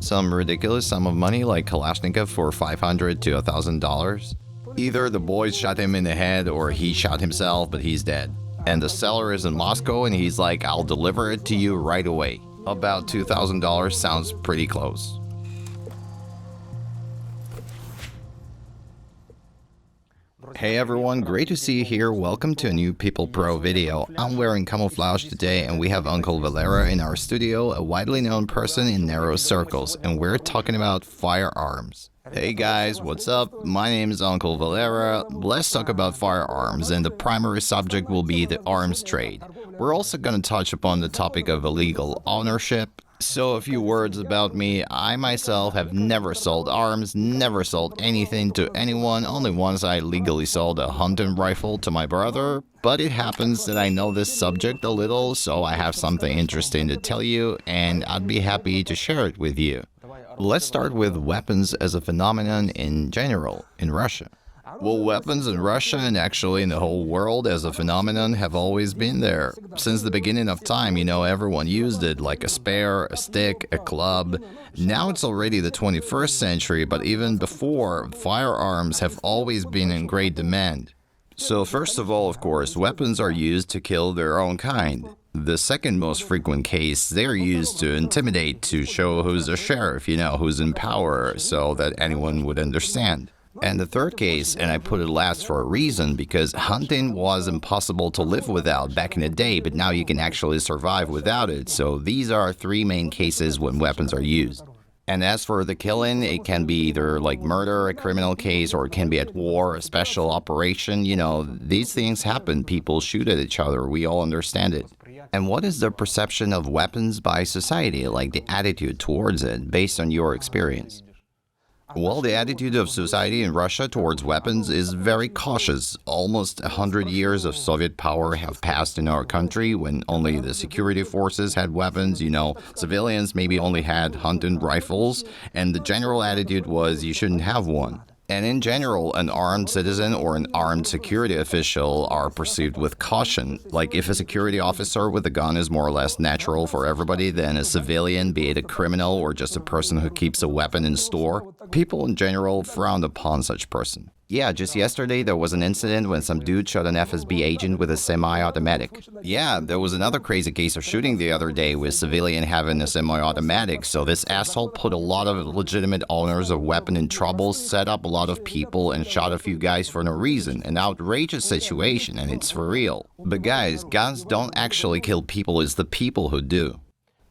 some ridiculous sum of money like Kalashnikov for $500 to $1,000. Either the boys shot him in the head or he shot himself, but he's dead. And the seller is in Moscow and he's like, I'll deliver it to you right away. About $2,000 sounds pretty close. Hey everyone, great to see you here. Welcome to a new People Pro video. I'm wearing camouflage today and we have Uncle Valera in our studio, a widely known person in narrow circles, and we're talking about firearms. Hey guys, what's up? My name is Uncle Valera. Let's talk about firearms, and the primary subject will be the arms trade. We're also going to touch upon the topic of illegal ownership. So a few words about me. I myself have never sold arms, never sold anything to anyone. Only once I legally sold a hunting rifle to my brother. But it happens that I know this subject a little, so I have something interesting to tell you, and I'd be happy to share it with you. Let's start with weapons as a phenomenon in general in Russia. Well, weapons in Russia and actually in the whole world as a phenomenon have always been there. Since the beginning of time, everyone used it, like a spear, a stick, a club. Now it's already the 21st century, but even before, firearms have always been in great demand. So first of all, of course, weapons are used to kill their own kind. The second most frequent case, they're used to intimidate, to show who's a sheriff, who's in power, so that anyone would understand. And the third case, and I put it last for a reason, because hunting was impossible to live without back in the day, but now you can actually survive without it. So these are three main cases when weapons are used. And as for the killing, it can be either like murder, a criminal case, or it can be at war, a special operation. These things happen. People shoot at each other. We all understand it. And what is the perception of weapons by society, like the attitude towards it, based on your experience? Well, the attitude of society in Russia towards weapons is very cautious. Almost 100 years of Soviet power have passed in our country when only the security forces had weapons. Civilians maybe only had hunting rifles, and the general attitude was you shouldn't have one. And in general, an armed citizen or an armed security official are perceived with caution. Like if a security officer with a gun is more or less natural for everybody, then a civilian, be it a criminal or just a person who keeps a weapon in store, people in general frown upon such person. Yeah, just yesterday there was an incident when some dude shot an FSB agent with a semi-automatic. Yeah, there was another crazy case of shooting the other day with civilian having a semi-automatic. So this asshole put a lot of legitimate owners of weapon in trouble, set up a lot of people, and shot a few guys for no reason. An outrageous situation, and it's for real. But guys, guns don't actually kill people, it's the people who do.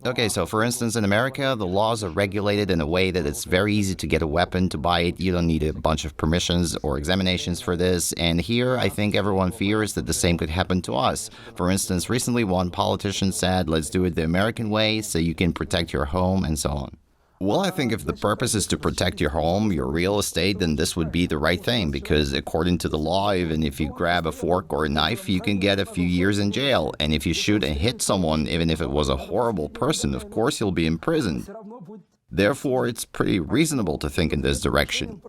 Okay, so for instance, in America, the laws are regulated in a way that it's very easy to get a weapon, to buy it. You don't need a bunch of permissions or examinations for this. And here, I think everyone fears that the same could happen to us. For instance, recently one politician said, let's do it the American way so you can protect your home and so on. Well, I think if the purpose is to protect your home, your real estate, then this would be the right thing, because according to the law, even if you grab a fork or a knife, you can get a few years in jail. And if you shoot and hit someone, even if it was a horrible person, of course you'll be imprisoned. Therefore, it's pretty reasonable to think in this direction.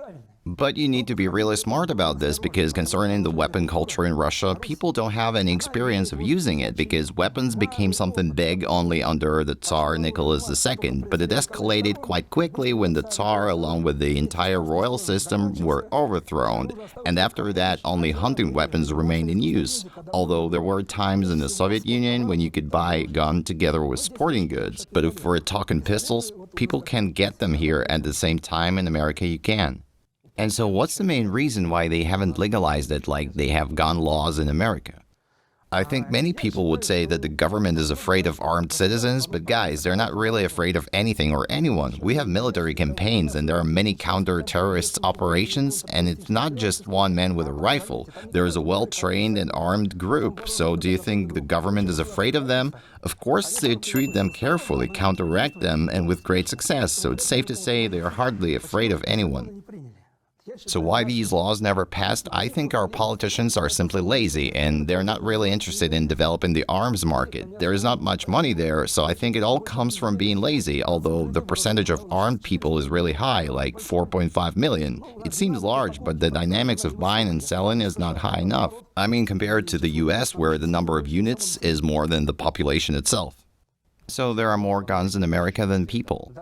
But you need to be really smart about this, because concerning the weapon culture in Russia, people don't have any experience of using it, because weapons became something big only under the Tsar Nicholas II, but it escalated quite quickly when the Tsar, along with the entire royal system, were overthrown, and after that only hunting weapons remained in use, although there were times in the Soviet Union when you could buy a gun together with sporting goods. But if we're talking pistols, people can get them here at the same time in America you can. And so what's the main reason why they haven't legalized it like they have gun laws in America? I think many people would say that the government is afraid of armed citizens, but guys, they're not really afraid of anything or anyone. We have military campaigns and there are many counter-terrorist operations, and it's not just one man with a rifle. There is a well-trained and armed group. So do you think the government is afraid of them? Of course, they treat them carefully, counteract them, and with great success. So it's safe to say they are hardly afraid of anyone. So why these laws never passed? I think our politicians are simply lazy, and they're not really interested in developing the arms market. There is not much money there, so I think it all comes from being lazy, although the percentage of armed people is really high, like 4.5 million. It seems large, but the dynamics of buying and selling is not high enough. I mean, compared to the US, where the number of units is more than the population itself. So there are more guns in America than people.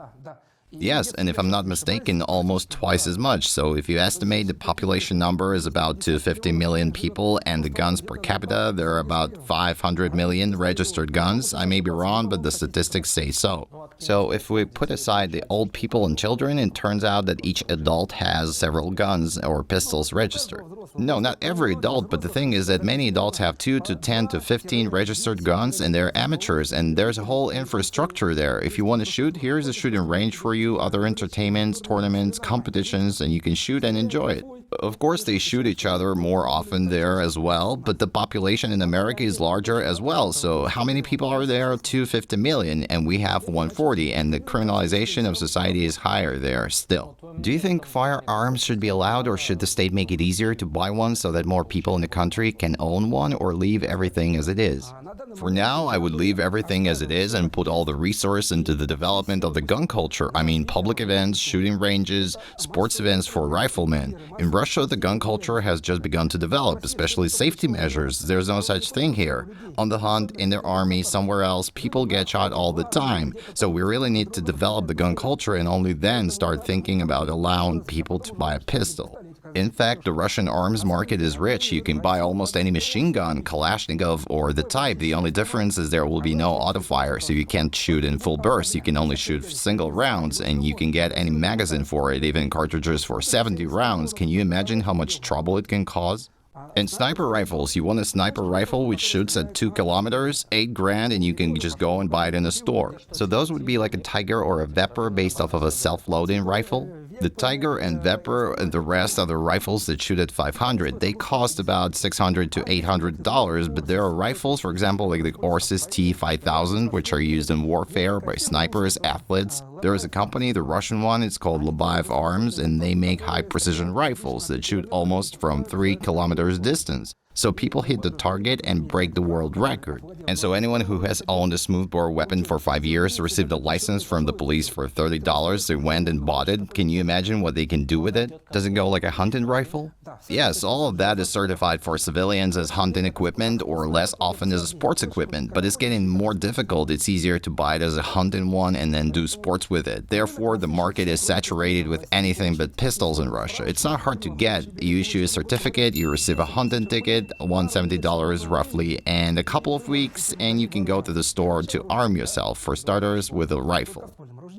Yes, and if I'm not mistaken, almost twice as much. So if you estimate the population number is about 250 million people and the guns per capita, there are about 500 million registered guns. I may be wrong, but the statistics say so. So if we put aside the old people and children, it turns out that each adult has several guns or pistols registered. No, not every adult, but the thing is that many adults have 2 to 10 to 15 registered guns and they're amateurs and there's a whole infrastructure there. If you want to shoot, here's a shooting range for you, other entertainments, tournaments, competitions, and you can shoot and enjoy it. Of course, they shoot each other more often there as well, but the population in America is larger as well. So how many people are there? 250 million, and we have 140, and the criminalization of society is higher there still. Do you think firearms should be allowed, or should the state make it easier to buy one so that more people in the country can own one, or leave everything as it is? For now, I would leave everything as it is and put all the resource into the development of the gun culture. I mean, public events, shooting ranges, sports events for riflemen. In Russia, the gun culture has just begun to develop, especially safety measures. There's no such thing here. On the hunt, in the army, somewhere else, people get shot all the time. So we really need to develop the gun culture and only then start thinking about allowing people to buy a pistol. In fact, the Russian arms market is rich. You can buy almost any machine gun, Kalashnikov or the type. The only difference is there will be no autofire, so you can't shoot in full burst. You can only shoot single rounds, and you can get any magazine for it, even cartridges for 70 rounds. Can you imagine how much trouble it can cause? And sniper rifles, you want a sniper rifle which shoots at 2 kilometers, 8 grand, and you can just go and buy it in a store. So those would be like a Tiger or a Vepr based off of a self-loading rifle. The Tiger and Vepr and the rest are the rifles that shoot at 500. They cost about $600 to $800, but there are rifles, for example, like the Orsis T5000, which are used in warfare by snipers, athletes. There is a company, the Russian one, it's called Labaev Arms, and they make high-precision rifles that shoot almost from 3 kilometers distance. So people hit the target and break the world record. And so anyone who has owned a smoothbore weapon for 5 years received a license from the police for $30. They went and bought it. Can you imagine what they can do with it? Does it go like a hunting rifle? Yes, all of that is certified for civilians as hunting equipment or less often as sports equipment, but it's getting more difficult. It's easier to buy it as a hunting one and then do sports with it. Therefore, the market is saturated with anything but pistols in Russia. It's not hard to get. You issue a certificate, you receive a hunting ticket, $170 roughly, and a couple of weeks, and you can go to the store to arm yourself, for starters, with a rifle.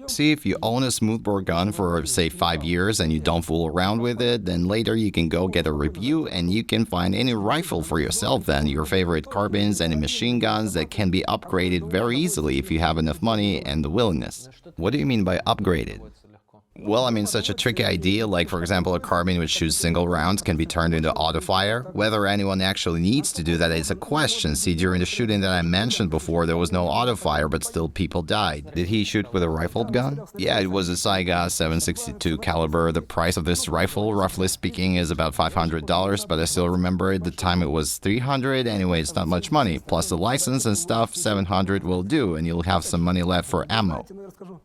See, if you own a smoothbore gun for, say, 5 years and you don't fool around with it, then later you can go get a review and you can find any rifle for yourself then, your favorite carbines, any machine guns that can be upgraded very easily if you have enough money and the willingness. What do you mean by upgraded? Well, I mean, such a tricky idea, like, for example, a carbine which shoots single rounds can be turned into autofire. Whether anyone actually needs to do that is a question. See, during the shooting that I mentioned before, there was no autofire, but still people died. Did he shoot with a rifled gun? Yeah, it was a Saiga 7.62 caliber. The price of this rifle, roughly speaking, is about $500, but I still remember at the time it was $300. Anyway, it's not much money. Plus the license and stuff, $700 will do, and you'll have some money left for ammo.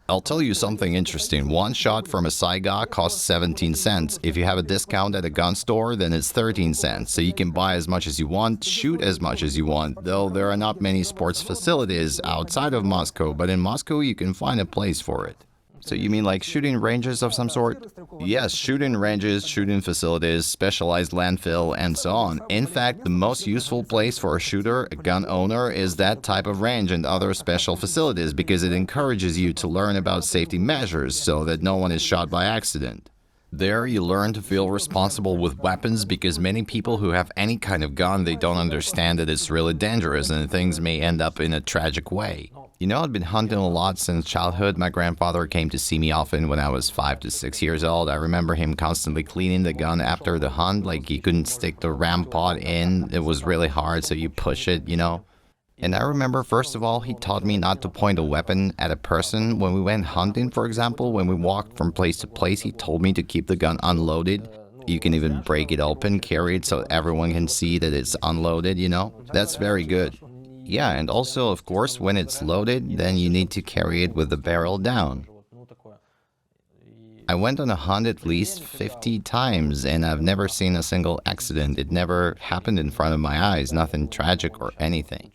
I'll tell you something interesting. One shot from a Saiga costs 17 cents. If you have a discount at a gun store, then it's 13 cents. So you can buy as much as you want, shoot as much as you want, though there are not many sports facilities outside of Moscow, but in Moscow you can find a place for it. So you mean like shooting ranges of some sort? Yes, shooting ranges, shooting facilities, specialized landfill, and so on. In fact, the most useful place for a shooter, a gun owner, is that type of range and other special facilities because it encourages you to learn about safety measures so that no one is shot by accident. There, you learn to feel responsible with weapons because many people who have any kind of gun, they don't understand that it's really dangerous and things may end up in a tragic way. You know, I've been hunting a lot since childhood. My grandfather came to see me often when I was 5 to 6 years old. I remember him constantly cleaning the gun after the hunt, like he couldn't stick the ram pot in. It was really hard, so you push it, you know. And I remember, first of all, he taught me not to point a weapon at a person. When we went hunting, for example, when we walked from place to place, he told me to keep the gun unloaded. You can even break it open, carry it so everyone can see that it's unloaded, you know. That's very good. Yeah, and also, of course, when it's loaded, then you need to carry it with the barrel down. I went on a hunt at least 50 times, and I've never seen a single accident. It never happened in front of my eyes, nothing tragic or anything.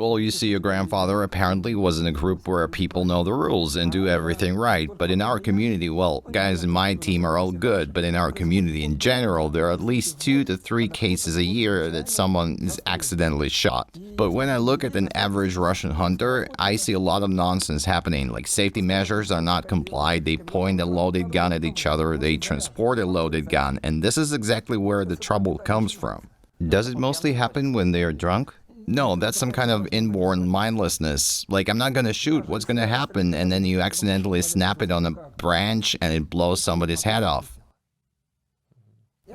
Well, you see, your grandfather apparently was in a group where people know the rules and do everything right. But in our community, well, guys in my team are all good, but in our community in general, there are at least 2 to 3 cases a year that someone is accidentally shot. But when I look at an average Russian hunter, I see a lot of nonsense happening, like safety measures are not complied, they point a loaded gun at each other, they transport a loaded gun, and this is exactly where the trouble comes from. Does it mostly happen when they are drunk? No, that's some kind of inborn mindlessness. Like, I'm not gonna shoot, what's gonna happen? And then you accidentally snap it on a branch and it blows somebody's head off.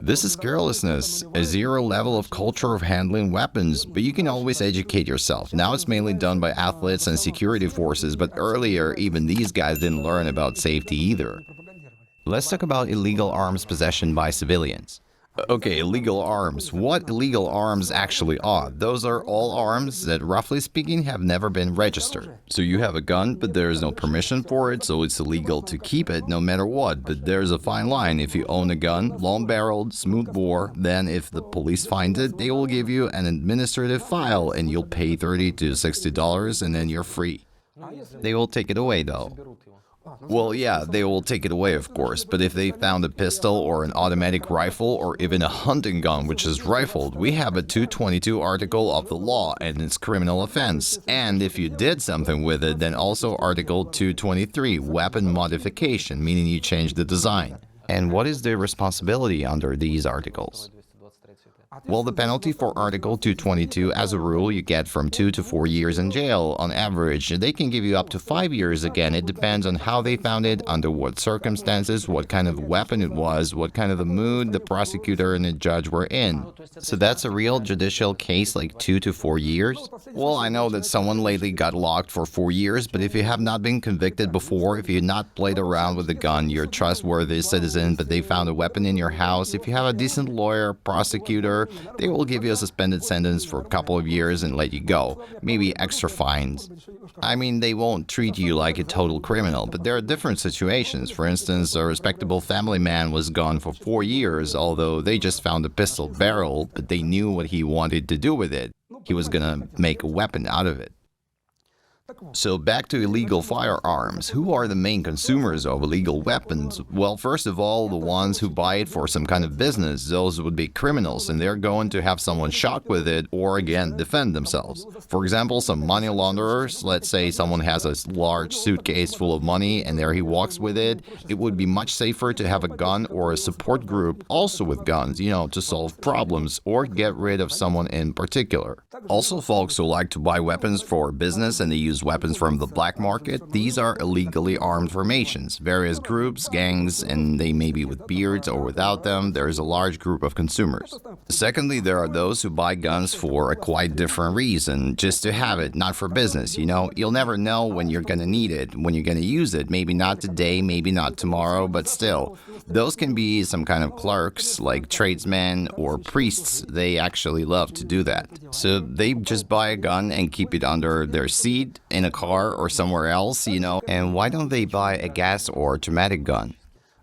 This is carelessness, a zero level of culture of handling weapons, but you can always educate yourself. Now it's mainly done by athletes and security forces, but earlier even these guys didn't learn about safety either. Let's talk about illegal arms possession by civilians. Okay, illegal arms. What illegal arms actually are? Those are all arms that, roughly speaking, have never been registered. So you have a gun, but there is no permission for it, so it's illegal to keep it no matter what. But there's a fine line. If you own a gun, long-barreled, smooth-bore, then if the police find it, they will give you an administrative file and you'll pay $30 to $60 and then you're free. They will take it away though. Well, yeah, they will take it away, of course, but if they found a pistol or an automatic rifle or even a hunting gun which is rifled, we have a 222 article of the law and it's criminal offense. And if you did something with it, then also Article 223, weapon modification, meaning you changed the design. And what is the responsibility under these articles? Well, the penalty for Article 222, as a rule, you get from 2 to 4 years in jail on average. They can give you up to 5 years again. It depends on how they found it, under what circumstances, what kind of weapon it was, what kind of a mood the prosecutor and the judge were in. So that's a real judicial case, like 2 to 4 years? Well, I know that someone lately got locked for 4 years, but if you have not been convicted before, if you had not played around with a gun, you're a trustworthy citizen, but they found a weapon in your house, if you have a decent lawyer, prosecutor, they will give you a suspended sentence for a couple of years and let you go. Maybe extra fines. I mean, they won't treat you like a total criminal, but there are different situations. For instance, a respectable family man was gone for 4 years, although they just found a pistol barrel, but they knew what he wanted to do with it. He was gonna make a weapon out of it. So back to illegal firearms. Who are the main consumers of illegal weapons? Well, first of all, the ones who buy it for some kind of business. Those would be criminals, and they're going to have someone shot with it or, again, defend themselves. For example, some money launderers, let's say someone has a large suitcase full of money and there he walks with it, it would be much safer to have a gun or a support group also with guns, to solve problems or get rid of someone in particular. Also, folks who like to buy weapons for business and they use weapons from the black market, these are illegally armed formations, various groups, gangs, and they may be with beards or without them. There is a large group of consumers. Secondly, there are those who buy guns for a quite different reason, just to have it, not for business. You'll never know when you're gonna need it, when you're gonna use it. Maybe not today, maybe not tomorrow, but still. Those can be some kind of clerks, like tradesmen or priests. They actually love to do that. So they just buy a gun and keep it under their seat, in a car or somewhere else, And why don't they buy a gas or traumatic gun?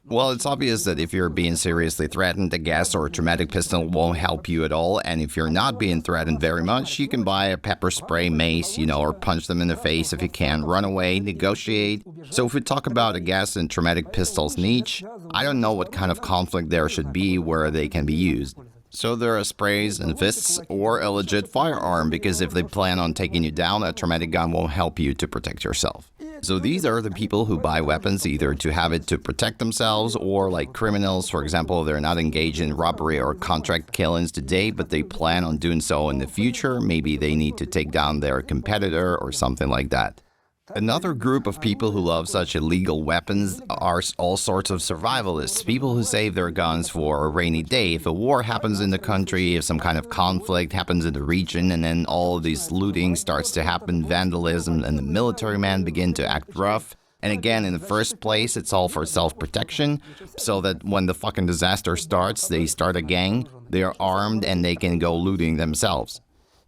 Well, it's obvious that if you're being seriously threatened, a gas or a traumatic pistol won't help you at all. And if you're not being threatened very much, you can buy a pepper spray, mace, or punch them in the face if you can, run away, negotiate. So if we talk about a gas and traumatic pistols niche, I don't know what kind of conflict there should be where they can be used. So there are sprays and fists or a legit firearm, because if they plan on taking you down, a traumatic gun won't help you to protect yourself. So these are the people who buy weapons either to have it to protect themselves or, like criminals, for example, they're not engaged in robbery or contract killings today, but they plan on doing so in the future. Maybe they need to take down their competitor or something like that. Another group of people who love such illegal weapons are all sorts of survivalists, people who save their guns for a rainy day. If a war happens in the country, if some kind of conflict happens in the region, and then all of this looting starts to happen, vandalism, and the military men begin to act rough. And again, in the first place, it's all for self-protection, so that when the fucking disaster starts, they start a gang, they are armed, and they can go looting themselves.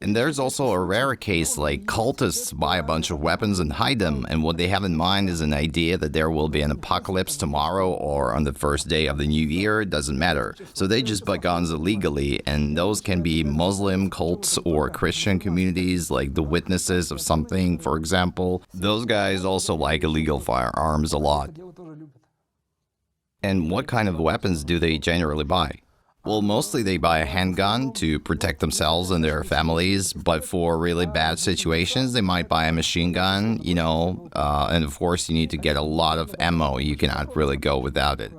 And there's also a rare case like cultists buy a bunch of weapons and hide them, and what they have in mind is an idea that there will be an apocalypse tomorrow or on the first day of the new year, it doesn't matter. So they just buy guns illegally, and those can be Muslim cults or Christian communities like the Witnesses of something, for example. Those guys also like illegal firearms a lot. And what kind of weapons do they generally buy? Well, mostly they buy a handgun to protect themselves and their families, but for really bad situations, they might buy a machine gun, and of course you need to get a lot of ammo. You cannot really go without it.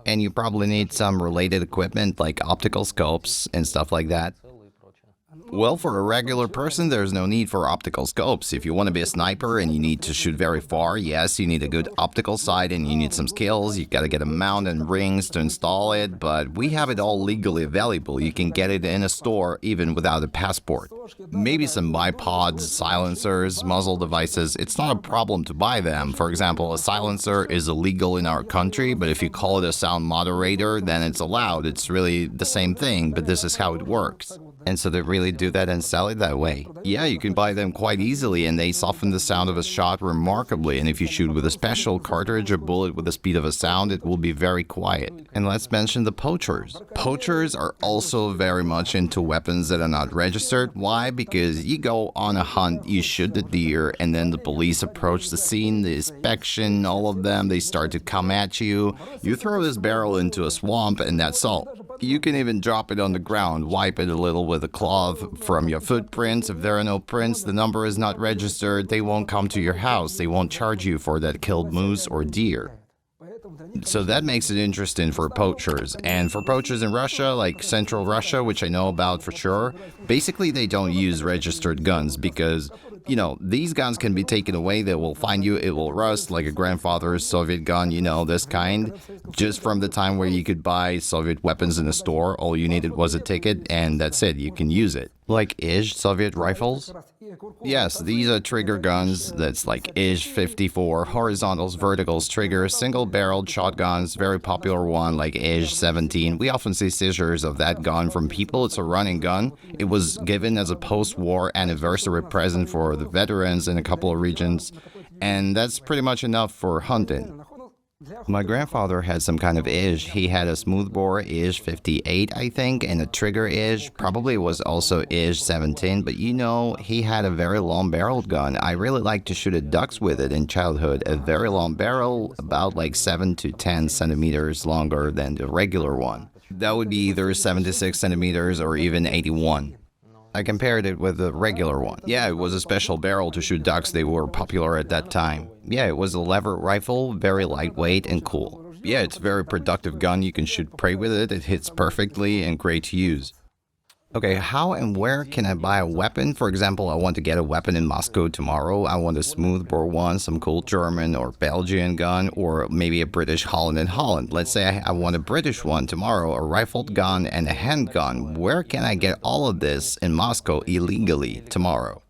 And you probably need some related equipment like optical scopes and stuff like that. Well, for a regular person, there's no need for optical scopes. If you want to be a sniper and you need to shoot very far, yes, you need a good optical sight and you need some skills. You gotta get a mount and rings to install it, but we have it all legally available. You can get it in a store even without a passport. Maybe some bipods, silencers, muzzle devices. It's not a problem to buy them. For example, a silencer is illegal in our country, but if you call it a sound moderator, then it's allowed. It's really the same thing, but this is how it works. And so they really do that and sell it that way. Yeah, you can buy them quite easily and they soften the sound of a shot remarkably, and if you shoot with a special cartridge or bullet with the speed of a sound, it will be very quiet. And let's mention the poachers. Poachers are also very much into weapons that are not registered. Why? Because you go on a hunt, you shoot the deer, and then the police approach the scene, the inspection, all of them, they start to come at you. You throw this barrel into a swamp and that's all. You can even drop it on the ground, wipe it a little with a cloth from your footprints. If there are no prints, the number is not registered, they won't come to your house, they won't charge you for that killed moose or deer. So that makes it interesting for poachers. And for poachers in Russia, like Central Russia, which I know about for sure, basically they don't use registered guns because, these guns can be taken away, they will find you, it will rust like a grandfather's Soviet gun, this kind. Just from the time where you could buy Soviet weapons in a store, all you needed was a ticket and that's it, you can use it. Like IJ Soviet rifles? Yes, these are trigger guns, that's like IJ 54, horizontals, verticals, triggers, single-barreled shotguns, very popular one like IJ 17. We often see seizures of that gun from people, it's a running gun. It was given as a post-war anniversary present for the veterans in a couple of regions, and that's pretty much enough for hunting. My grandfather had some kind of IJ. He had a smoothbore IJ 58, I think, and a trigger IJ. Probably was also IJ 17, but he had a very long-barreled gun. I really liked to shoot at ducks with it in childhood. A very long barrel, about like 7 to 10 centimeters longer than the regular one. That would be either 76 centimeters or even 81. I compared it with the regular one. Yeah, it was a special barrel to shoot ducks, they were popular at that time. Yeah, it was a lever rifle, very lightweight and cool. Yeah, it's a very productive gun, you can shoot prey with it, it hits perfectly and great to use. Okay, how and where can I buy a weapon? For example, I want to get a weapon in Moscow tomorrow. I want a smoothbore one, some cool German or Belgian gun, or maybe a British Holland and Holland. Let's say I want a British one tomorrow, a rifled gun and a handgun. Where can I get all of this in Moscow illegally tomorrow?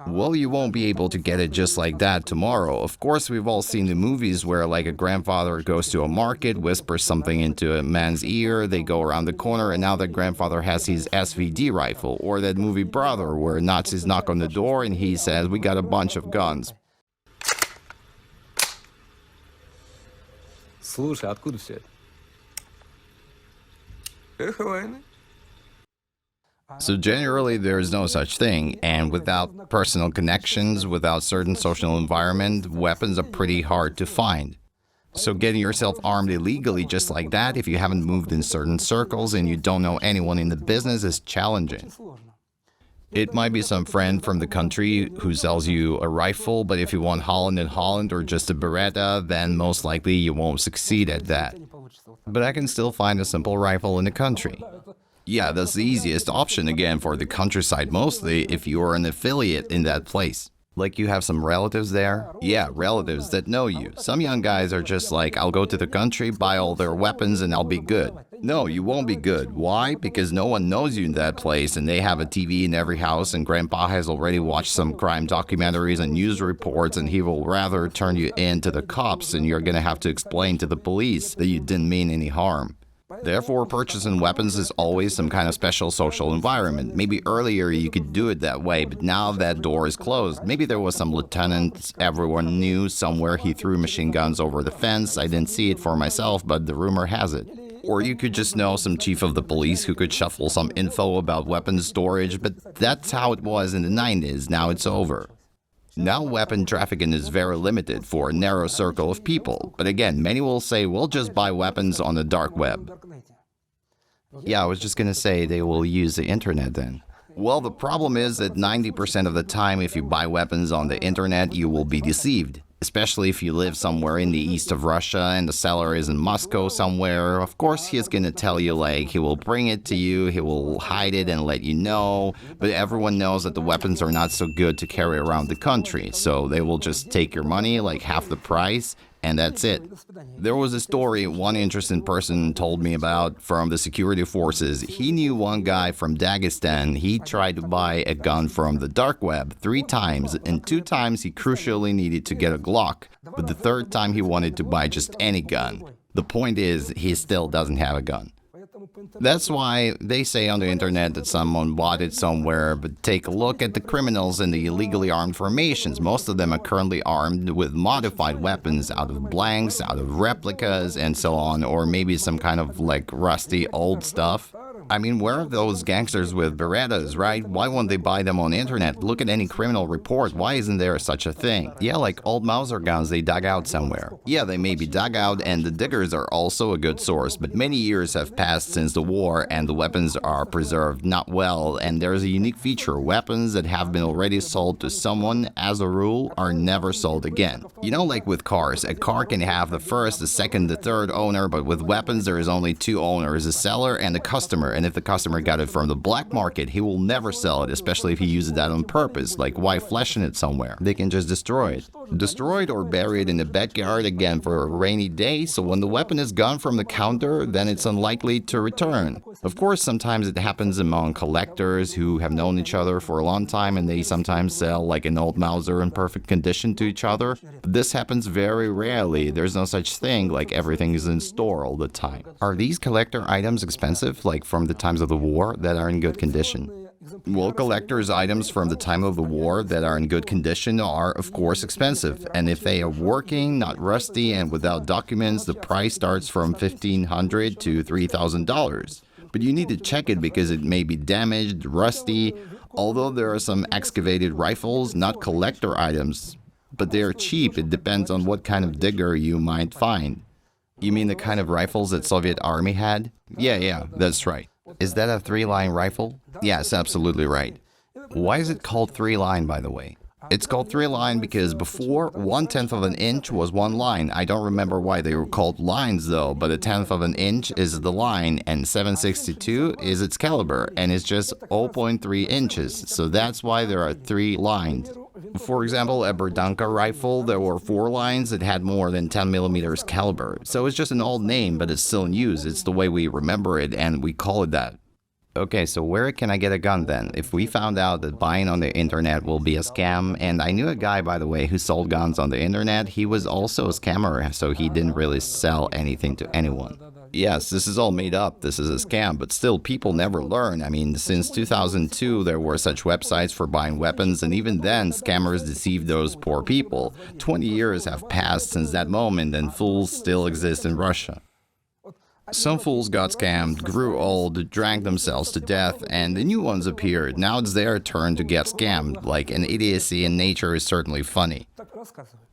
Well, you won't be able to get it just like that tomorrow. Of course, we've all seen the movies where like a grandfather goes to a market, whispers something into a man's ear, they go around the corner, and now that grandfather has his SVD rifle. Or that movie Brother, where Nazis knock on the door and he says, "We got a bunch of guns." Слушай, откуда все это? Эхо войны. So generally, there is no such thing, and without personal connections, without certain social environment, weapons are pretty hard to find. So getting yourself armed illegally just like that, if you haven't moved in certain circles and you don't know anyone in the business, is challenging. It might be some friend from the country who sells you a rifle, but if you want Holland and Holland or just a Beretta, then most likely you won't succeed at that. But I can still find a simple rifle in the country. Yeah, that's the easiest option again for the countryside mostly if you are an affiliate in that place. Like you have some relatives there? Yeah, relatives that know you. Some young guys are just like, I'll go to the country, buy all their weapons and I'll be good. No, you won't be good. Why? Because no one knows you in that place and they have a TV in every house and grandpa has already watched some crime documentaries and news reports and he will rather turn you in to the cops and you're gonna have to explain to the police that you didn't mean any harm. Therefore, purchasing weapons is always some kind of special social environment. Maybe earlier you could do it that way, but now that door is closed. Maybe there was some lieutenant everyone knew somewhere he threw machine guns over the fence. I didn't see it for myself, but the rumor has it. Or you could just know some chief of the police who could shuffle some info about weapons storage, but that's how it was in the 90s. Now it's over. Now weapon trafficking is very limited for a narrow circle of people. But again, many will say, we'll just buy weapons on the dark web. Yeah, I was just gonna say they will use the internet then. Well, the problem is that 90% of the time if you buy weapons on the internet, you will be deceived. Especially if you live somewhere in the east of Russia and the seller is in Moscow somewhere. Of course, he's gonna tell you, like, he will bring it to you, he will hide it and let you know. But everyone knows that the weapons are not so good to carry around the country. So they will just take your money, like half the price, and that's it. There was a story one interesting person told me about from the security forces. He knew one guy from Dagestan. He tried to buy a gun from the dark web 3 times, and 2 times he crucially needed to get a Glock. But the 3rd time he wanted to buy just any gun. The point is, he still doesn't have a gun. That's why they say on the internet that someone bought it somewhere, but take a look at the criminals in the illegally armed formations. Most of them are currently armed with modified weapons out of blanks, out of replicas, and so on, or maybe some kind of like rusty old stuff. I mean, where are those gangsters with Berettas, right? Why won't they buy them on the internet? Look at any criminal report. Why isn't there such a thing? Yeah, like old Mauser guns they dug out somewhere. Yeah, they may be dug out, and the diggers are also a good source, but many years have passed since the war, and the weapons are preserved not well, and there's a unique feature. Weapons that have been already sold to someone, as a rule, are never sold again. You know, like with cars, a car can have the first, the second, the third owner, but with weapons there is only 2 owners, a seller and a customer. And if the customer got it from the black market, he will never sell it, especially if he uses that on purpose. Like, why fleshing it somewhere? They can just destroy it. Destroy it or bury it in the backyard again for a rainy day, so when the weapon is gone from the counter, then it's unlikely to return. Of course, sometimes it happens among collectors who have known each other for a long time, and they sometimes sell like an old Mauser in perfect condition to each other. But this happens very rarely. There's no such thing, like everything is in store all the time. Are these collector items expensive, like from the times of the war, that are in good condition? Well, collector's items from the time of the war that are in good condition are, of course, expensive. And if they are working, not rusty, and without documents, the price starts from $1,500 to $3,000. But you need to check it because it may be damaged, rusty, although there are some excavated rifles, not collector items. But they are cheap. It depends on what kind of digger you might find. You mean the kind of rifles that Soviet army had? Yeah, that's right. Is that a 3-line rifle? Yes, absolutely right. Why is it called 3-line, by the way? It's called 3-line because before, 1/10 of an inch was 1 line. I don't remember why they were called lines though, but 1/10 of an inch is the line, and 7.62 is its caliber, and it's just 0.3 inches, so that's why there are 3 lines. For example, a Berdanka rifle, there were 4 lines that had more than 10 millimeters caliber. So it's just an old name, but it's still in use. It's the way we remember it, and we call it that. Okay, so where can I get a gun then? If we found out that buying on the internet will be a scam, and I knew a guy, by the way, who sold guns on the internet, he was also a scammer, so he didn't really sell anything to anyone. Yes, this is all made up, this is a scam, but still people never learn. I mean, since 2002 there were such websites for buying weapons, and even then scammers deceived those poor people. 20 years have passed since that moment, and fools still exist in Russia. Some fools got scammed, grew old, drank themselves to death, and the new ones appeared. Now it's their turn to get scammed. Like, an idiocy in nature is certainly funny.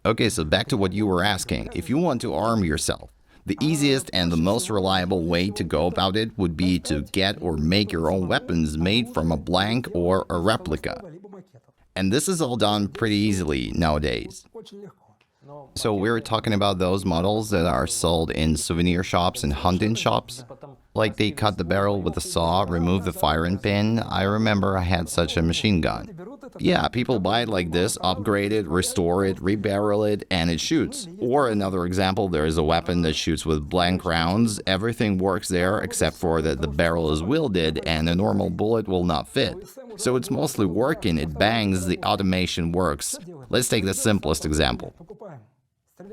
Okay, so back to what you were asking. If you want to arm yourself, the easiest and the most reliable way to go about it would be to get or make your own weapons made from a blank or a replica. And this is all done pretty easily nowadays. So we're talking about those models that are sold in souvenir shops and hunting shops. Like they cut the barrel with a saw, remove the firing pin. I remember I had such a machine gun. Yeah, people buy it like this, upgrade it, restore it, rebarrel it, and it shoots. Or another example, there is a weapon that shoots with blank rounds. Everything works there except for that the barrel is welded and a normal bullet will not fit. So it's mostly working, it bangs, the automation works. Let's take the simplest example.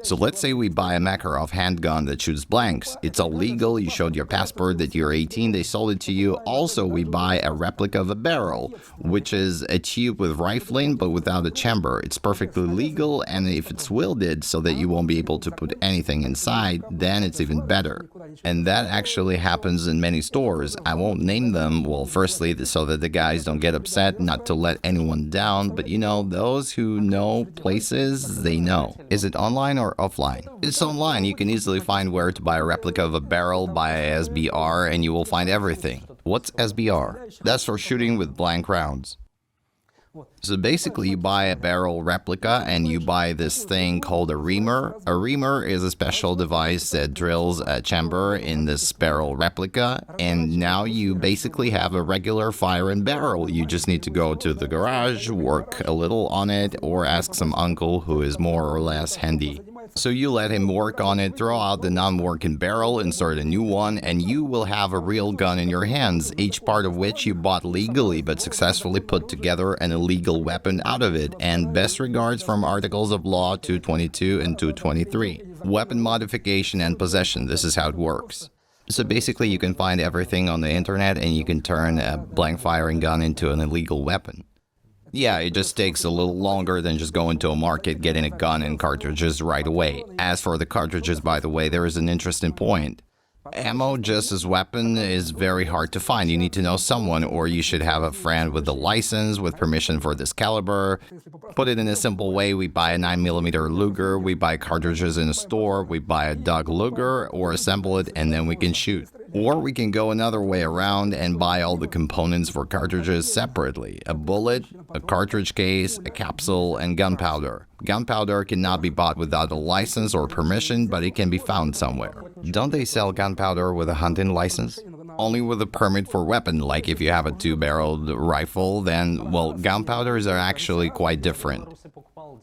So let's say we buy a Makarov handgun that shoots blanks. It's all legal, you showed your passport that you're 18, they sold it to you. Also, we buy a replica of a barrel, which is a tube with rifling but without a chamber. It's perfectly legal, and if it's welded so that you won't be able to put anything inside, then it's even better. And that actually happens in many stores. I won't name them, well, firstly, so that the guys don't get upset, not to let anyone down, but you know, those who know places, they know. Is it online or offline? It's online. You can easily find where to buy a replica of a barrel, buy a SBR, and you will find everything. What's SBR? That's for shooting with blank rounds. So basically, you buy a barrel replica and you buy this thing called a reamer. A reamer is a special device that drills a chamber in this barrel replica, and now you basically have a regular fire and barrel. You just need to go to the garage, work a little on it, or ask some uncle who is more or less handy. So you let him work on it, throw out the non-working barrel, insert a new one, and you will have a real gun in your hands, each part of which you bought legally but successfully put together an illegal weapon out of it. And best regards from Articles of Law 222 and 223. Weapon modification and possession, this is how it works. So basically you can find everything on the internet and you can turn a blank firing gun into an illegal weapon. Yeah, it just takes a little longer than just going to a market, getting a gun and cartridges right away. As for the cartridges, by the way, there is an interesting point. Ammo just as weapon is very hard to find. You need to know someone, or you should have a friend with a license, with permission for this caliber. Put it in a simple way, we buy a 9mm Luger, we buy cartridges in a store, we buy a Doug Luger, or assemble it, and then we can shoot. Or we can go another way around and buy all the components for cartridges separately. A bullet, a cartridge case, a capsule, and gunpowder. Gunpowder cannot be bought without a license or permission, but it can be found somewhere. Don't they sell gunpowder with a hunting license? Only with a permit for weapon, like if you have a two-barreled rifle, then, well, gunpowders are actually quite different.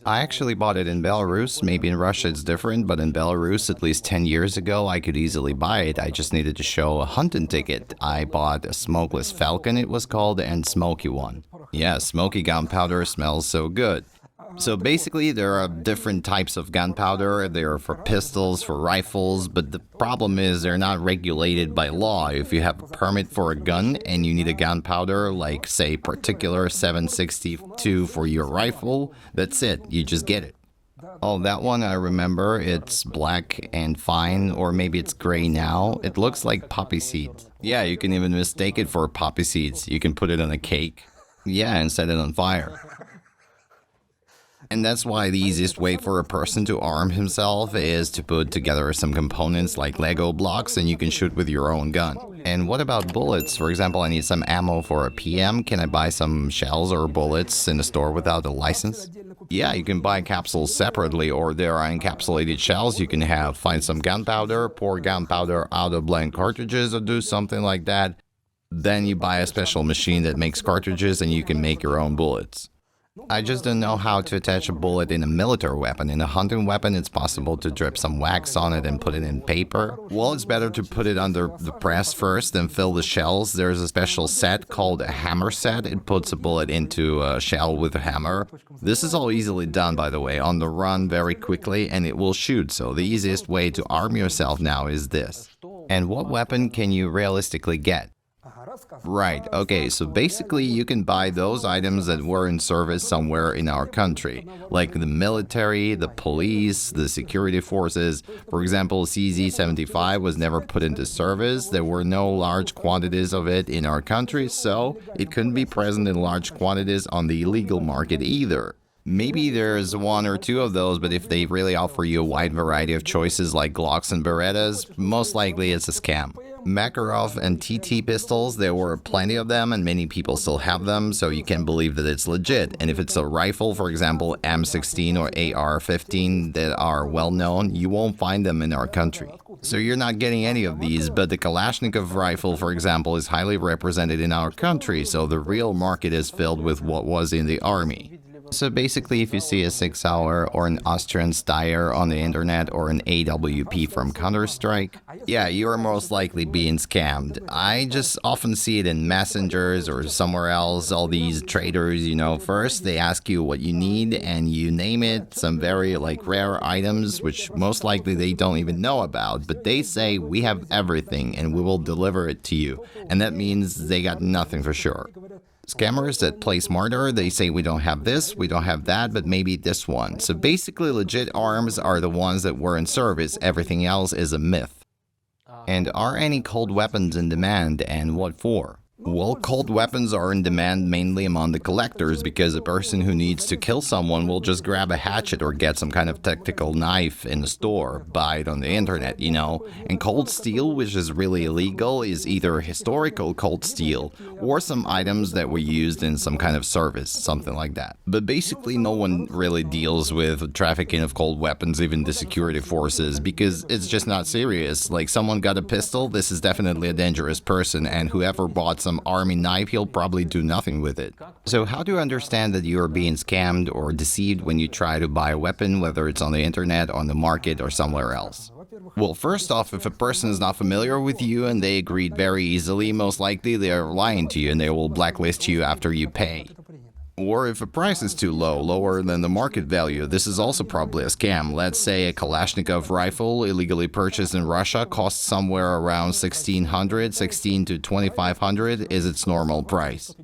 I actually bought it in Belarus. Maybe in Russia it's different, but in Belarus, at least 10 years ago, I could easily buy it. I just needed to show a hunting ticket. I bought a Smokeless Falcon, it was called, and Smoky one. Yeah, smoky gunpowder smells so good. So basically, there are different types of gunpowder. They are for pistols, for rifles, but the problem is they're not regulated by law. If you have a permit for a gun and you need a gunpowder, like say particular 762 for your rifle, that's it. You just get it. Oh, that one I remember. It's black and fine, or maybe it's gray now. It looks like poppy seeds. Yeah, you can even mistake it for poppy seeds. You can put it on a cake. Yeah, and set it on fire. And that's why the easiest way for a person to arm himself is to put together some components like Lego blocks and you can shoot with your own gun. And what about bullets? For example, I need some ammo for a PM. Can I buy some shells or bullets in a store without a license? Yeah, you can buy capsules separately, or there are encapsulated shells you can have. Find some gunpowder, pour gunpowder out of blank cartridges or do something like that. Then you buy a special machine that makes cartridges and you can make your own bullets. I just don't know how to attach a bullet in a military weapon. In a hunting weapon, it's possible to drip some wax on it and put it in paper. Well, it's better to put it under the press first and fill the shells. There's a special set called a hammer set. It puts a bullet into a shell with a hammer. This is all easily done, by the way, on the run very quickly, and it will shoot. So the easiest way to arm yourself now is this. And what weapon can you realistically get? Right, okay, so basically you can buy those items that were in service somewhere in our country, like the military, the police, the security forces. For example, CZ-75 was never put into service. There were no large quantities of it in our country, so it couldn't be present in large quantities on the illegal market either. Maybe there's one or two of those, but if they really offer you a wide variety of choices like Glocks and Berettas, most likely it's a scam. Makarov and TT pistols, there were plenty of them and many people still have them, so you can believe that it's legit. And if it's a rifle, for example, M16 or AR-15 that are well known, you won't find them in our country. So you're not getting any of these, but the Kalashnikov rifle, for example, is highly represented in our country, so the real market is filled with what was in the army. So basically, if you see a 6-hour or an Austrian Steyr on the internet or an AWP from Counter-Strike, yeah, you are most likely being scammed. I just often see it in messengers or somewhere else, all these traders, first they ask you what you need and you name it, some very rare items, which most likely they don't even know about, but they say we have everything and we will deliver it to you. And that means they got nothing for sure. Scammers that play smarter, they say we don't have this, we don't have that, but maybe this one. So basically legit arms are the ones that were in service, everything else is a myth. And are any cold weapons in demand, and what for? Well, cold weapons are in demand mainly among the collectors because a person who needs to kill someone will just grab a hatchet or get some kind of tactical knife in the store, buy it on the internet, And cold steel, which is really illegal, is either historical cold steel or some items that were used in some kind of service, something like that. But basically no one really deals with trafficking of cold weapons, even the security forces, because it's just not serious. Like someone got a pistol, this is definitely a dangerous person, and whoever bought some army knife, he'll probably do nothing with it. So how do you understand that you are being scammed or deceived when you try to buy a weapon, whether it's on the internet, on the market, or somewhere else? Well, first off, if a person is not familiar with you and they agreed very easily, most likely they are lying to you and they will blacklist you after you pay. Or if a price is too low, lower than the market value, this is also probably a scam. Let's say a Kalashnikov rifle, illegally purchased in Russia, costs somewhere around 1600, 16 to 2500 is its normal price.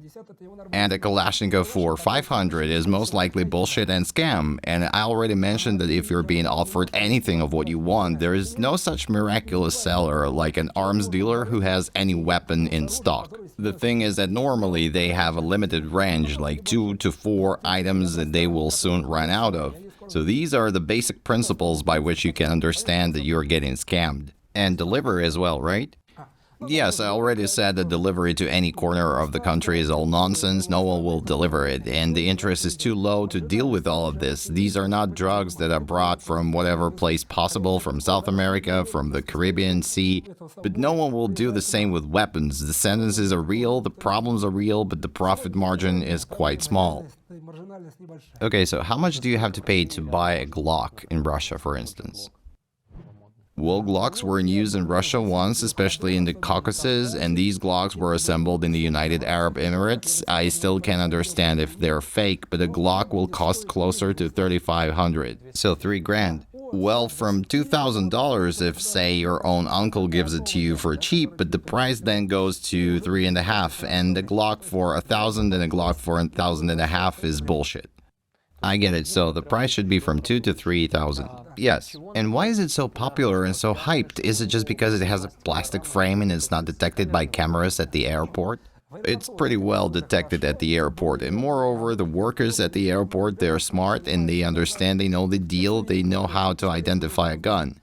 And a Kalashnikov for 500 is most likely bullshit and scam. And I already mentioned that if you're being offered anything of what you want, there is no such miraculous seller like an arms dealer who has any weapon in stock. The thing is that normally they have a limited range, like 2 to 4 items that they will soon run out of. So these are the basic principles by which you can understand that you're getting scammed. And delivery as well, right? Yes, I already said that delivery to any corner of the country is all nonsense, no one will deliver it, and the interest is too low to deal with all of this. These are not drugs that are brought from whatever place possible, from South America, from the Caribbean Sea, but no one will do the same with weapons. The sentences are real, the problems are real, but the profit margin is quite small. Okay, so how much do you have to pay to buy a Glock in Russia, for instance? Well, Glocks were in use in Russia once, especially in the Caucasus, and these Glocks were assembled in the United Arab Emirates. I still can't understand if they're fake, but a Glock will cost closer to 3,500, so $3,000. Well, from $2,000 if, say, your own uncle gives it to you for cheap, but the price then goes to $3,500, and a Glock for $1,000 and a Glock for $1,500 is bullshit. I get it, so the price should be from $2,000 to $3,000. Yes. And why is it so popular and so hyped? Is it just because it has a plastic frame and it's not detected by cameras at the airport? It's pretty well detected at the airport, and moreover, the workers at the airport, they're smart and they understand, they know the deal, they know how to identify a gun.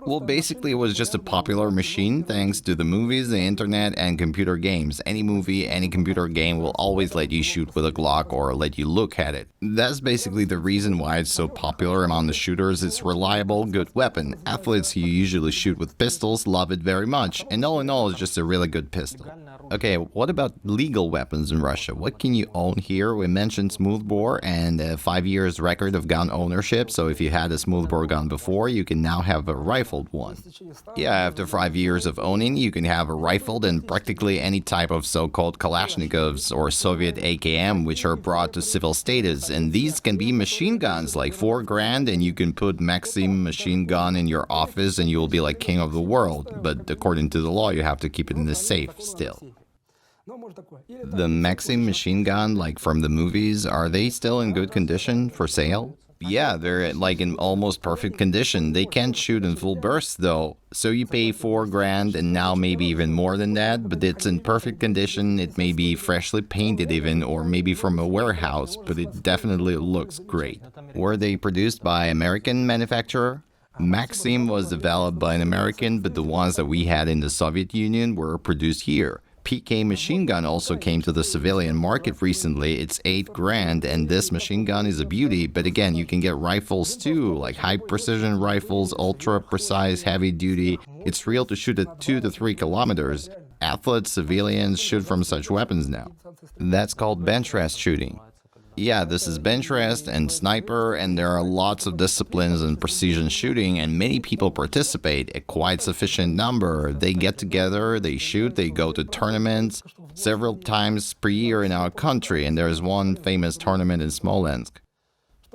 Well, basically, it was just a popular machine thanks to the movies, the internet, and computer games. Any movie, any computer game will always let you shoot with a Glock or let you look at it. That's basically the reason why it's so popular among the shooters. It's a reliable, good weapon. Athletes who usually shoot with pistols love it very much, and all in all, it's just a really good pistol. Okay, what about legal weapons in Russia? What can you own here? We mentioned smoothbore and a 5 years record of gun ownership, so if you had a smoothbore gun before, you can now have a rifled one. Yeah, after 5 years of owning, you can have a rifled and practically any type of so-called Kalashnikovs or Soviet AKM, which are brought to civil status, and these can be machine guns like $4,000, and you can put Maxim machine gun in your office and you will be like king of the world, but according to the law, you have to keep it in the safe still. The Maxim machine gun, like from the movies, are they still in good condition for sale? Yeah, they're like in almost perfect condition. They can't shoot in full bursts though. So you pay $4,000 and now maybe even more than that, but it's in perfect condition. It may be freshly painted even, or maybe from a warehouse, but it definitely looks great. Were they produced by American manufacturer? Maxim was developed by an American, but the ones that we had in the Soviet Union were produced here. PK machine gun also came to the civilian market recently. It's $8,000 and this machine gun is a beauty, but again, you can get rifles too, like high precision rifles, ultra precise, heavy duty. It's real to shoot at 2 to 3 kilometers. Athletes, civilians shoot from such weapons now. That's called bench rest shooting. Yeah, this is bench rest and sniper, and there are lots of disciplines in precision shooting, and many people participate, a quite sufficient number. They get together, they shoot, they go to tournaments several times per year in our country, and there's one famous tournament in Smolensk.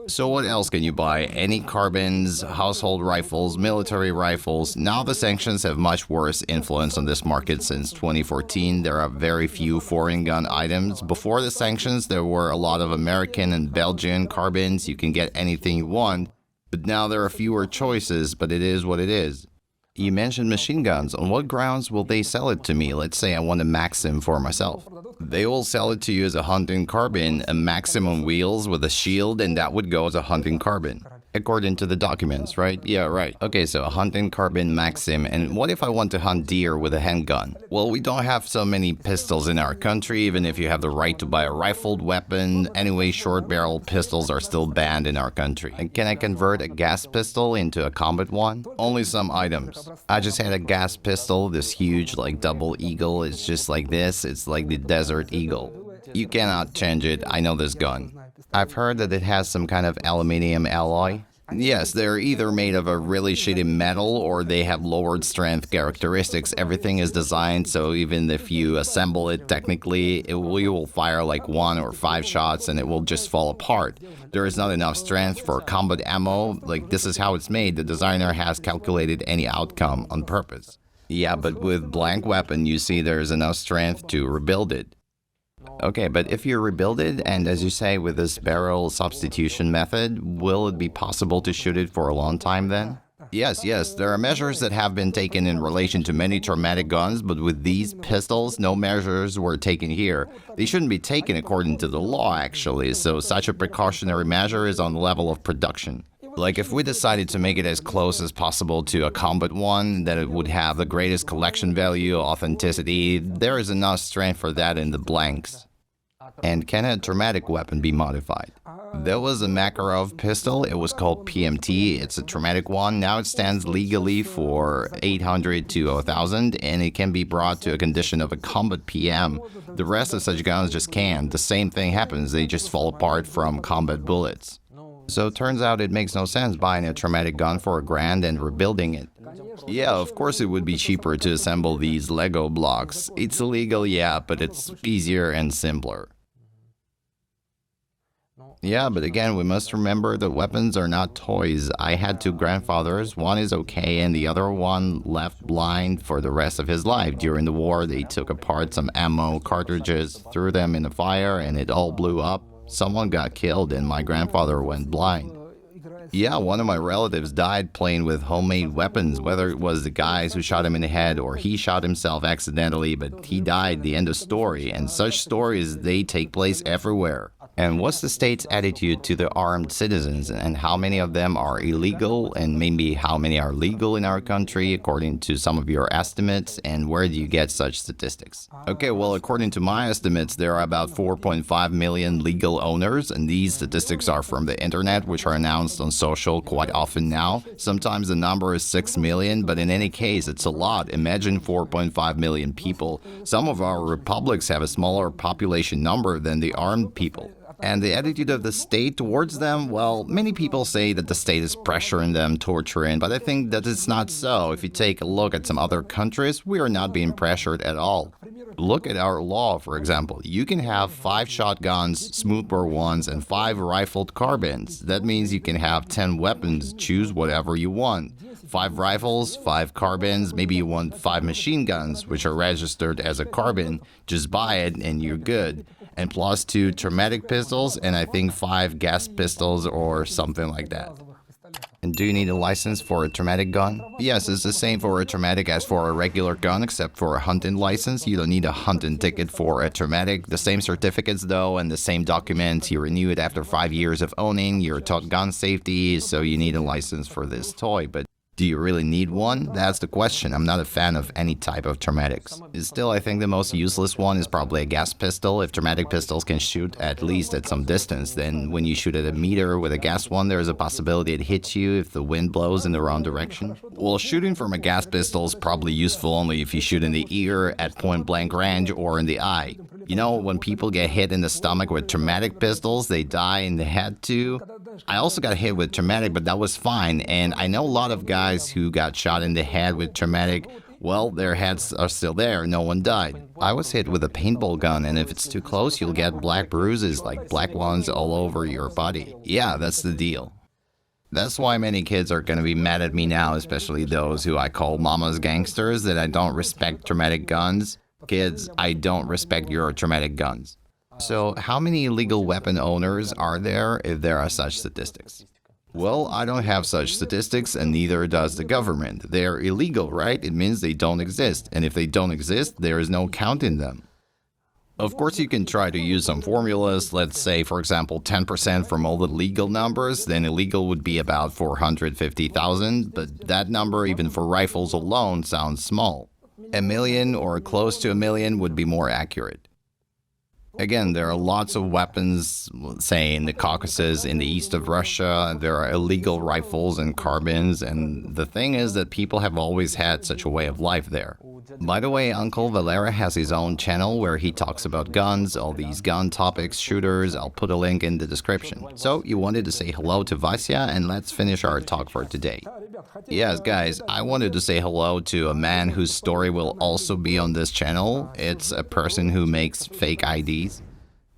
So what else can you buy? Any carbines, household rifles, military rifles. Now the sanctions have much worse influence on this market since 2014. There are very few foreign gun items. Before the sanctions, there were a lot of American and Belgian carbines. You can get anything you want. But now there are fewer choices, but it is what it is. You mentioned machine guns. On what grounds will they sell it to me? Let's say I want a Maxim for myself. They will sell it to you as a hunting carbine, a Maxim on wheels with a shield, and that would go as a hunting carbine. According to the documents, right? Yeah, right. Okay, so a hunting carbine Maxim, and what if I want to hunt deer with a handgun? Well, we don't have so many pistols in our country, even if you have the right to buy a rifled weapon. Anyway, short barrel pistols are still banned in our country. And can I convert a gas pistol into a combat one? Only some items. I just had a gas pistol, this huge, like double eagle. It's just like this, it's like the Desert Eagle. You cannot change it, I know this gun. I've heard that it has some kind of aluminium alloy. Yes, they're either made of a really shitty metal or they have lowered strength characteristics. Everything is designed so even if you assemble it technically, you will fire like 1 or 5 shots and it will just fall apart. There is not enough strength for combat ammo. Like, this is how it's made. The designer has calculated any outcome on purpose. Yeah, but with blank weapon, you see there's enough strength to rebuild it. Okay, but if you rebuild it, and as you say, with this barrel substitution method, will it be possible to shoot it for a long time then? Yes, there are measures that have been taken in relation to many traumatic guns, but with these pistols, no measures were taken here. They shouldn't be taken according to the law, actually, so such a precautionary measure is on the level of production. Like if we decided to make it as close as possible to a combat one, that it would have the greatest collection value, authenticity, there is enough strength for that in the blanks. And can a traumatic weapon be modified? There was a Makarov pistol, it was called PMT, it's a traumatic one, now it stands legally for 800 to 1000 and it can be brought to a condition of a combat PM. The rest of such guns just can't, the same thing happens, they just fall apart from combat bullets. So it turns out it makes no sense buying a traumatic gun for $1,000 and rebuilding it. Yeah, of course it would be cheaper to assemble these Lego blocks. It's illegal, yeah, but it's easier and simpler. Yeah, but again, we must remember that weapons are not toys. I had 2 grandfathers, one is okay and the other one left blind for the rest of his life. During the war, they took apart some ammo cartridges, threw them in the fire, and it all blew up. Someone got killed and my grandfather went blind. Yeah, one of my relatives died playing with homemade weapons, whether it was the guys who shot him in the head or he shot himself accidentally, but he died, the end of story. And such stories, they take place everywhere. And what's the state's attitude to the armed citizens, and how many of them are illegal, and maybe how many are legal in our country according to some of your estimates, and where do you get such statistics? Okay, well, according to my estimates, there are about 4.5 million legal owners, and these statistics are from the internet, which are announced on social quite often now. Sometimes the number is 6 million, but in any case, it's a lot. Imagine 4.5 million people. Some of our republics have a smaller population number than the armed people. And the attitude of the state towards them, well, many people say that the state is pressuring them, torturing, but I think that it's not so. If you take a look at some other countries, we are not being pressured at all. Look at our law, for example. You can have 5 shotguns, smoothbore ones, and 5 rifled carbines. That means you can have 10 weapons, choose whatever you want. 5 rifles, 5 carbines, maybe you want 5 machine guns, which are registered as a carbine. Just buy it and you're good. And plus 2 traumatic pistols, and I think 5 gas pistols or something like that. And do you need a license for a traumatic gun? Yes, it's the same for a traumatic as for a regular gun, except for a hunting license. You don't need a hunting ticket for a traumatic. The same certificates though, and the same documents. You renew it after 5 years of owning. You're taught gun safety, so you need a license for this toy. But do you really need one? That's the question. I'm not a fan of any type of traumatics. Still, I think the most useless one is probably a gas pistol. If traumatic pistols can shoot at least at some distance, then when you shoot at a meter with a gas one, there's a possibility it hits you if the wind blows in the wrong direction. Well, shooting from a gas pistol is probably useful only if you shoot in the ear, at point-blank range, or in the eye. You know, when people get hit in the stomach with traumatic pistols, they die in the head too. I also got hit with traumatic, but that was fine. And I know a lot of guys who got shot in the head with traumatic. Well, their heads are still there, no one died. I was hit with a paintball gun, and if it's too close, you'll get black bruises, like black ones all over your body. Yeah, that's the deal. That's why many kids are gonna be mad at me now, especially those who I call mama's gangsters, that I don't respect traumatic guns. Kids, I don't respect your traumatic guns. So, how many illegal weapon owners are there if there are such statistics? Well, I don't have such statistics, and neither does the government. They're illegal, right? It means they don't exist. And if they don't exist, there is no counting them. Of course, you can try to use some formulas. Let's say, for example, 10% from all the legal numbers, then illegal would be about 450,000. But that number, even for rifles alone, sounds small. A million or close to a million would be more accurate. Again, there are lots of weapons, say in the Caucasus, in the east of Russia. There are illegal rifles and carbines, and the thing is that people have always had such a way of life there. By the way, Uncle Valera has his own channel where he talks about guns, all these gun topics, shooters. I'll put a link in the description. So, you wanted to say hello to Vasya, and let's finish our talk for today. Yes, guys, I wanted to say hello to a man whose story will also be on this channel. It's a person who makes fake IDs.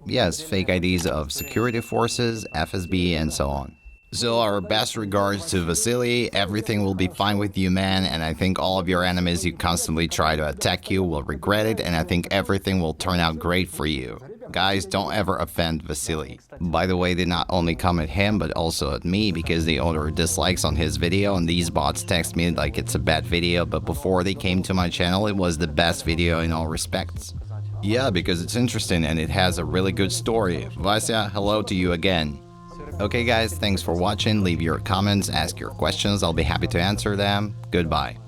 Yes, fake IDs of security forces, FSB, and so on. So our best regards to Vasily. Everything will be fine with you, man, and I think all of your enemies who constantly try to attack you will regret it, and I think everything will turn out great for you. Guys, don't ever offend Vasily. By the way, they not only come at him, but also at me, because they order dislikes on his video, and these bots text me like it's a bad video, but before they came to my channel, it was the best video in all respects. Yeah, because it's interesting and it has a really good story. Vasya, hello to you again. Okay guys, thanks for watching. Leave your comments, ask your questions. I'll be happy to answer them. Goodbye.